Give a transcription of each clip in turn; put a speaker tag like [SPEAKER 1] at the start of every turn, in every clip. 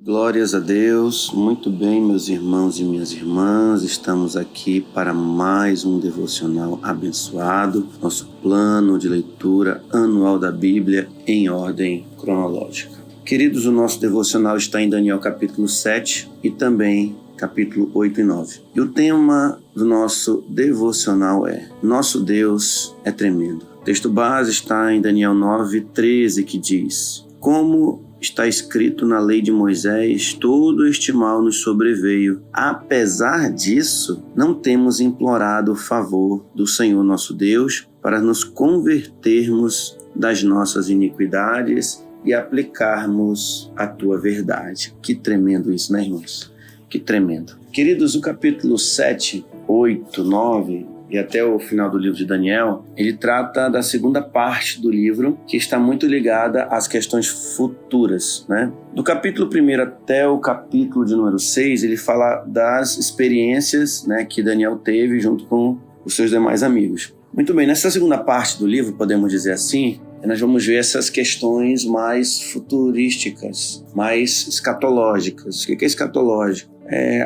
[SPEAKER 1] Glórias a Deus, muito bem, meus irmãos e minhas irmãs, estamos aqui para mais um devocional abençoado, nosso plano de leitura anual da Bíblia em ordem cronológica. Queridos, o nosso devocional está em Daniel capítulo 7 e também capítulo 8 e 9. E o tema do nosso devocional é: Nosso Deus é tremendo. O texto base está em Daniel 9:13, que diz: Como está escrito na lei de Moisés, todo este mal nos sobreveio. Apesar disso, não temos implorado o favor do Senhor nosso Deus para nos convertermos das nossas iniquidades e aplicarmos a tua verdade. Que tremendo isso, né, irmãos? Que tremendo. Queridos, o capítulo 7, 8, 9... e até o final do livro de Daniel, ele trata da segunda parte do livro, que está muito ligada às questões futuras, né? Do capítulo 1 até o capítulo de número 6, ele fala das experiências, né, que Daniel teve junto com os seus demais amigos. Muito bem, nessa segunda parte do livro, podemos dizer assim, nós vamos ver essas questões mais futurísticas, mais escatológicas. O que é escatológico?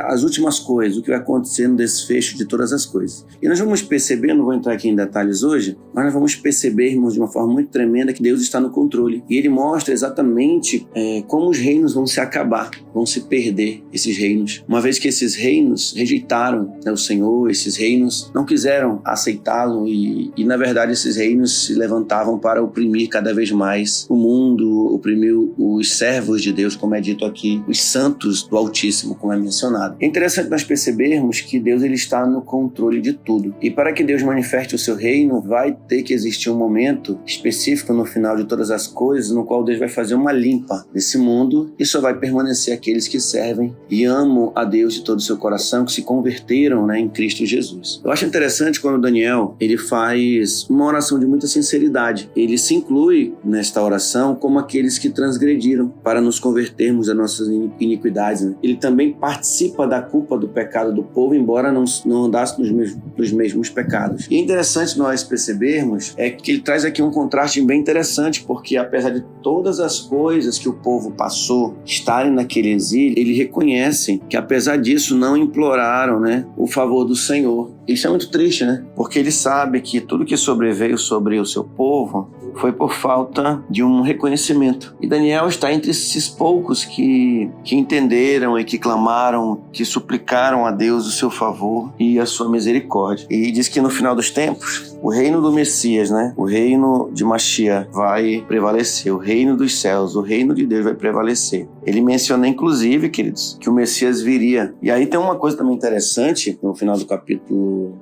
[SPEAKER 1] As últimas coisas, o que vai acontecer no desfecho de todas as coisas. E nós vamos perceber, não vou entrar aqui em detalhes hoje, mas nós vamos perceber, irmãos, de uma forma muito tremenda, que Deus está no controle. E Ele mostra exatamente como os reinos vão se acabar, vão se perder, esses reinos. Uma vez que esses reinos rejeitaram, né, o Senhor, esses reinos não quiseram aceitá-lo e, na verdade, esses reinos se levantavam para oprimir cada vez mais o mundo, oprimir os servos de Deus, como é dito aqui, os santos do Altíssimo, como é mencionado. É interessante nós percebermos que Deus ele está no controle de tudo. E para que Deus manifeste o seu reino, vai ter que existir um momento específico no final de todas as coisas, no qual Deus vai fazer uma limpa nesse mundo e só vai permanecer aqueles que servem e amam a Deus de todo o seu coração, que se converteram, né, em Cristo Jesus. Eu acho interessante quando Daniel ele faz uma oração de muita sinceridade. Ele se inclui nesta oração como aqueles que transgrediram para nos convertermos das nossas iniquidades, né? Ele também participa da culpa do pecado do povo, embora não andasse nos mesmos pecados. E é interessante nós percebermos que ele traz aqui um contraste bem interessante, porque apesar de todas as coisas que o povo passou, estarem naquele exílio, ele reconhece que apesar disso não imploraram, né, o favor do Senhor. Isso é muito triste, né? Porque ele sabe que tudo que sobreveio sobre o seu povo foi por falta de um reconhecimento. E Daniel está entre esses poucos que entenderam e que clamaram, que suplicaram a Deus o seu favor e a sua misericórdia. E diz que no final dos tempos, o reino do Messias, né? O reino de Mashiach vai prevalecer. O reino dos céus, o reino de Deus vai prevalecer. Ele menciona, inclusive, queridos, que o Messias viria. E aí tem uma coisa também interessante no final do capítulo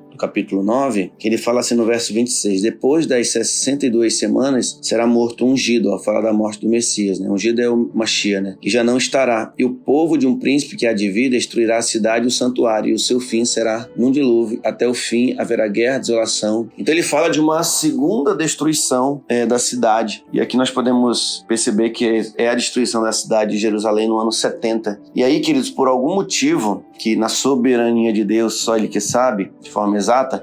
[SPEAKER 1] 9, que ele fala assim no verso 26, depois das 62 semanas será morto um ungido, ó, fala da morte do Messias, né? Ungido é o Mashiach, né? Que já não estará, e o povo de um príncipe que há de vir destruirá a cidade e o santuário, e o seu fim será num dilúvio, até o fim haverá guerra, desolação. Então ele fala de uma segunda destruição da cidade, e aqui nós podemos perceber que é a destruição da cidade de Jerusalém no ano 70. E aí, queridos, por algum motivo, que na soberania de Deus só Ele que sabe, de forma exata,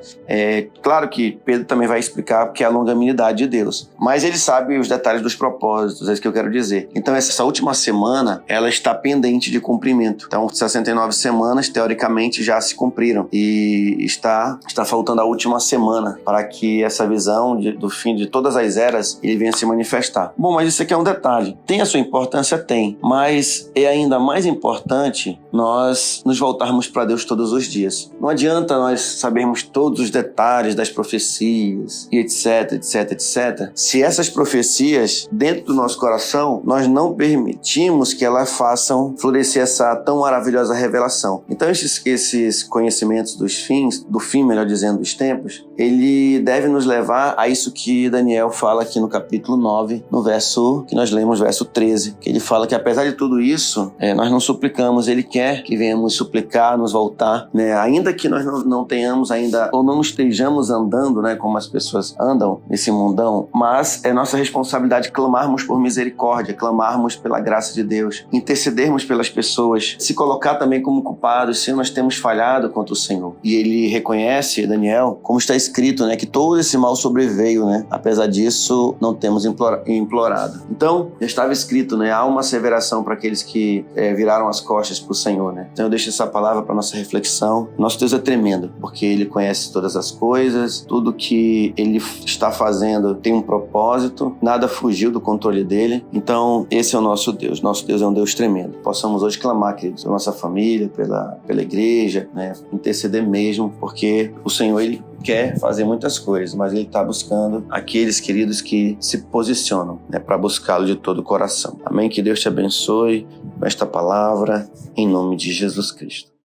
[SPEAKER 1] claro que Pedro também vai explicar que é a longanimidade de Deus, mas ele sabe os detalhes dos propósitos, é isso que eu quero dizer. Então essa última semana, ela está pendente de cumprimento. Então 69 semanas, teoricamente, já se cumpriram e está faltando a última semana para que essa visão do fim de todas as eras, ele venha se manifestar. Bom, mas isso aqui é um detalhe. Tem a sua importância? Tem, mas é ainda mais importante nós nos voltarmos para Deus todos os dias. Não adianta nós sabermos todos os detalhes das profecias e etc, se essas profecias dentro do nosso coração nós não permitimos que elas façam florescer essa tão maravilhosa revelação. Então esses conhecimentos do fim, melhor dizendo, dos tempos, ele deve nos levar a isso que Daniel fala aqui no capítulo 9, no verso que nós lemos, verso 13, que ele fala que apesar de tudo isso, nós não suplicamos, ele quer que venhamos suplicar, nos voltar, né? Ainda ainda que nós não tenhamos ainda, ou não estejamos andando, né, como as pessoas andam nesse mundão, mas é nossa responsabilidade clamarmos por misericórdia, clamarmos pela graça de Deus, intercedermos pelas pessoas, se colocar também como culpados se nós temos falhado contra o Senhor. E ele reconhece, Daniel, como está escrito, né, que todo esse mal sobreveio, né? Apesar disso, não temos implorado. Então, já estava escrito, né? Há uma asseveração para aqueles que viraram as costas para o Senhor, né? Então eu deixo essa palavra para nossa reflexão. Nosso Deus é tremendo, porque Ele conhece todas as coisas, tudo que Ele está fazendo tem um propósito, nada fugiu do controle dEle. Então, esse é o nosso Deus. Nosso Deus é um Deus tremendo. Possamos hoje clamar, queridos, pela nossa família, pela igreja, né? Interceder mesmo, porque o Senhor, Ele quer fazer muitas coisas, mas Ele está buscando aqueles, queridos, que se posicionam, né, para buscá-lo de todo o coração. Amém? Que Deus te abençoe com esta palavra, em nome de Jesus Cristo.